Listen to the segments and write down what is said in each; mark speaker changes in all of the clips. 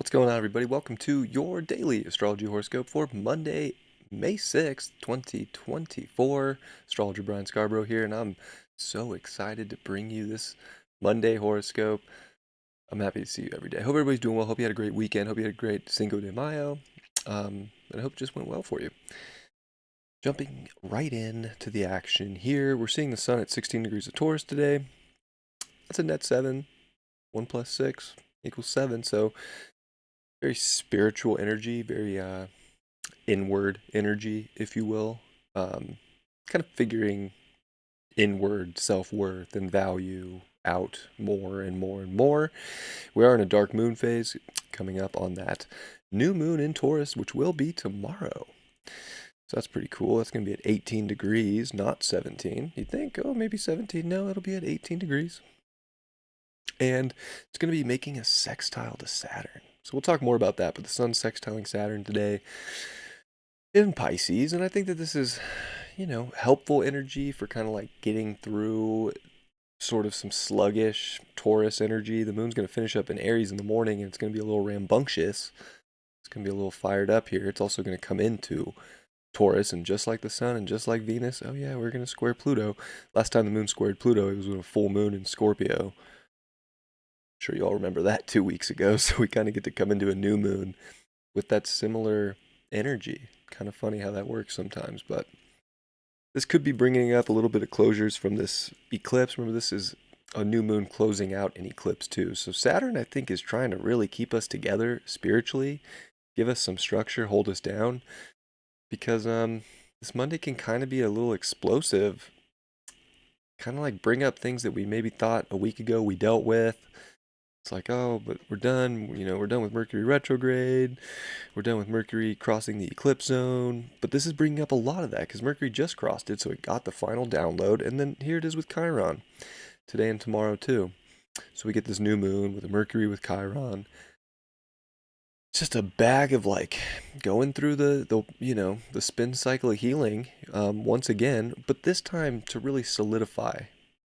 Speaker 1: What's going on, everybody? Welcome to your daily astrology horoscope for Monday, May 6th, 2024. Astrologer Brian Scarborough here, and I'm so excited to bring you this Monday horoscope. I'm happy to see you every day. Hope everybody's doing well. Hope you had a great weekend. Hope you had a great Cinco de Mayo. And I hope it just went well for you. Jumping right in to the action here, we're seeing the sun at 16 degrees of Taurus today. That's a net 7. 1 plus 6 equals 7, so very spiritual energy, very inward energy, if you will. Kind of figuring inward self-worth and value out more and more and more. We are in a dark moon phase coming up on that new moon in Taurus, which will be tomorrow. So that's pretty cool. That's going to be at 18 degrees, not 17. You'd think, oh, maybe 17. No, it'll be at 18 degrees. And it's going to be making a sextile to Saturn. So we'll talk more about that, but the sun's sextiling Saturn today in Pisces, and I think that this is, helpful energy for kind of like getting through sort of some sluggish Taurus energy. The moon's going to finish up in Aries in the morning, and it's going to be a little rambunctious. It's going to be a little fired up here. It's also going to come into Taurus, and just like the sun and just like Venus, oh yeah, we're going to square Pluto. Last time the moon squared Pluto, it was with a full moon in Scorpio. Sure you all remember that 2 weeks ago, so we kind of get to come into a new moon with that similar energy. Kind of funny how that works sometimes, but this could be bringing up a little bit of closures from this eclipse. Remember, this is a new moon closing out an eclipse too. So Saturn, I think, is trying to really keep us together spiritually, give us some structure, hold us down, because this Monday can kind of be a little explosive, kind of like bring up things that we maybe thought a week ago we dealt with. It's like, oh, but we're done. We're done with Mercury retrograde. We're done with Mercury crossing the eclipse zone. But this is bringing up a lot of that because Mercury just crossed it, so it got the final download. And then here it is with Chiron today and tomorrow, too. So we get this new moon with a Mercury with Chiron. It's just a bag of like going through the spin cycle of healing once again, but this time to really solidify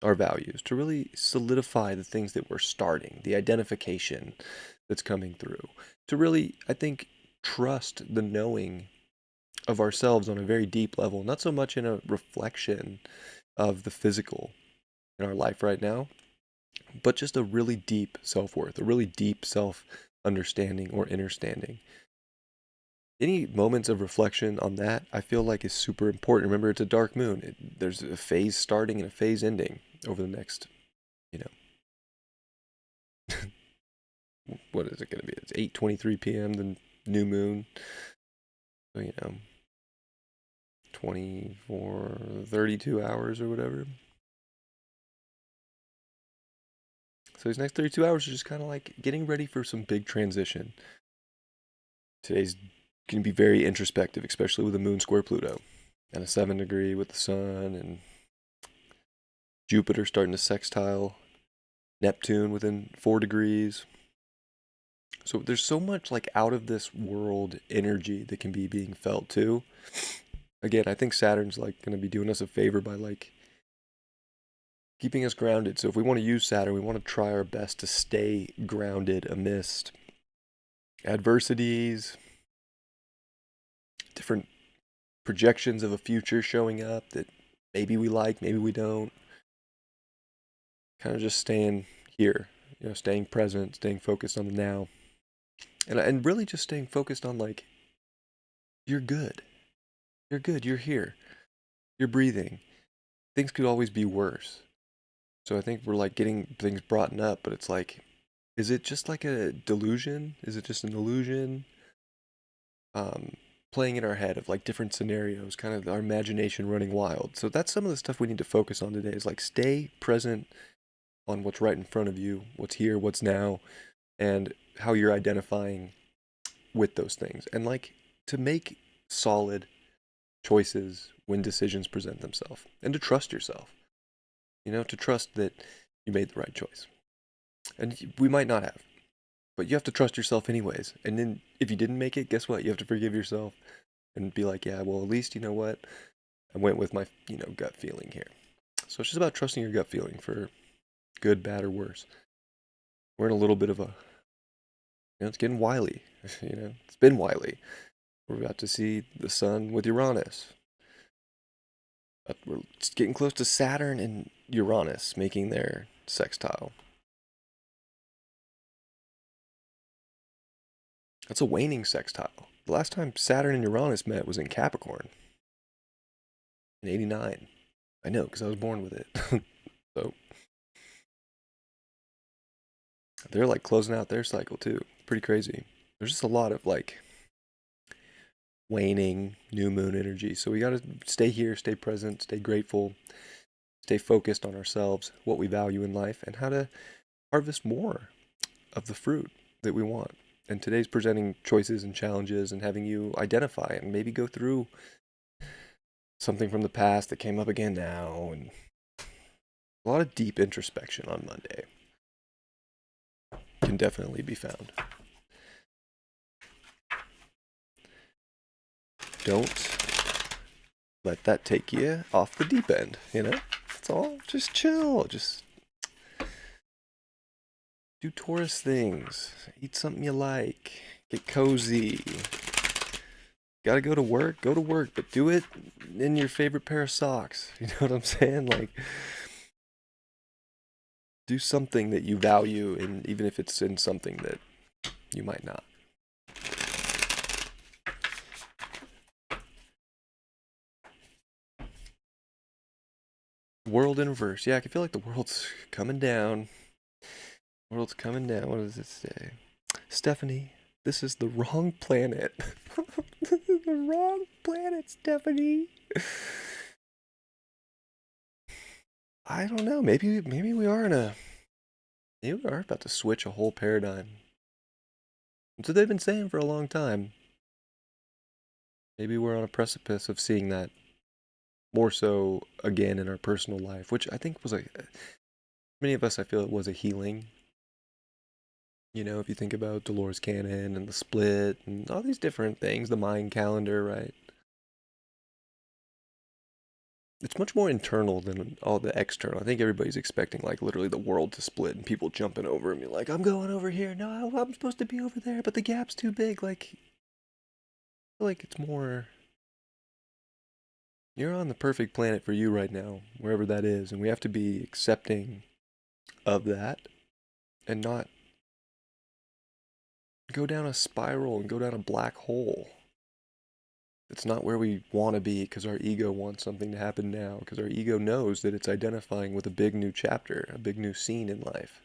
Speaker 1: our values, to really solidify the things that we're starting, the identification that's coming through, to really, I think, trust the knowing of ourselves on a very deep level, not so much in a reflection of the physical in our life right now, but just a really deep self-worth, a really deep self-understanding or understanding. Any moments of reflection on that, I feel like is super important. Remember, it's a dark moon. There's a phase starting and a phase ending over the next, you know, what is it going to be? It's 8:23 p.m. the new moon. So, 24, 32 hours or whatever. So these next 32 hours are just kind of like getting ready for some big transition. Today's going to be very introspective, especially with the moon square Pluto and a 7 degree with the sun and Jupiter starting to sextile Neptune within 4 degrees. So there's so much like out of this world energy that can be being felt too. Again, I think Saturn's like going to be doing us a favor by like keeping us grounded. So if we want to use Saturn, we want to try our best to stay grounded amidst adversities, different projections of a future showing up that maybe we like, maybe we don't. Kind of just staying here, staying present, staying focused on the now. And really just staying focused on like, you're good. You're good. You're here. You're breathing. Things could always be worse. So I think we're like getting things brought up, but it's like, is it just like a delusion? Is it just an illusion? Playing in our head of like different scenarios, kind of our imagination running wild. So that's some of the stuff we need to focus on today is like stay present on what's right in front of you, what's here, what's now, and how you're identifying with those things. And like to make solid choices when decisions present themselves and to trust yourself, to trust that you made the right choice. And we might not have, but you have to trust yourself anyways. And then if you didn't make it, guess what? You have to forgive yourself and be like, yeah, well, at least you know what? I went with my, gut feeling here. So it's just about trusting your gut feeling for good, bad, or worse. We're in a little bit of a It's getting wily. It's been wily. We're about to see the sun with Uranus. We're getting close to Saturn and Uranus making their sextile. That's a waning sextile. The last time Saturn and Uranus met was in Capricorn in '89. I know, because I was born with it. So they're like closing out their cycle too. Pretty crazy. There's just a lot of like waning new moon energy. So we got to stay here, stay present, stay grateful, stay focused on ourselves, what we value in life, and how to harvest more of the fruit that we want. And today's presenting choices and challenges and having you identify and maybe go through something from the past that came up again now, and a lot of deep introspection on Monday can definitely be found. Don't let that take you off the deep end, That's all. Just chill. Just do Taurus things. Eat something you like. Get cozy. Gotta go to work, but do it in your favorite pair of socks. You know what I'm saying? Like, do something that you value, and even if it's in something that you might not. World in reverse. Yeah, I can feel like the world's coming down. World's coming down. What does it say? Stephanie, this is the wrong planet. This is the wrong planet, Stephanie. I don't know. Maybe we are maybe we are about to switch a whole paradigm. That's what they've been saying for a long time. Maybe we're on a precipice of seeing that more so again in our personal life, which I think was many of us, I feel it was a healing. If you think about Dolores Cannon and the split and all these different things, the Mayan calendar, right? It's much more internal than all the external. I think everybody's expecting like literally the world to split and people jumping over and be like, I'm going over here. No, I'm supposed to be over there, but the gap's too big. Like, I feel like it's more. You're on the perfect planet for you right now, wherever that is, and we have to be accepting of that and not go down a spiral and go down a black hole. It's not where we want to be because our ego wants something to happen now, because our ego knows that it's identifying with a big new chapter, a big new scene in life.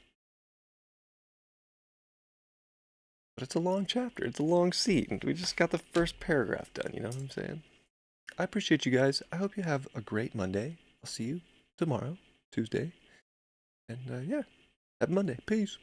Speaker 1: But it's a long chapter, it's a long scene. We just got the first paragraph done, you know what I'm saying? I appreciate you guys. I hope you have a great Monday. I'll see you tomorrow, Tuesday. And yeah, happy Monday. Peace.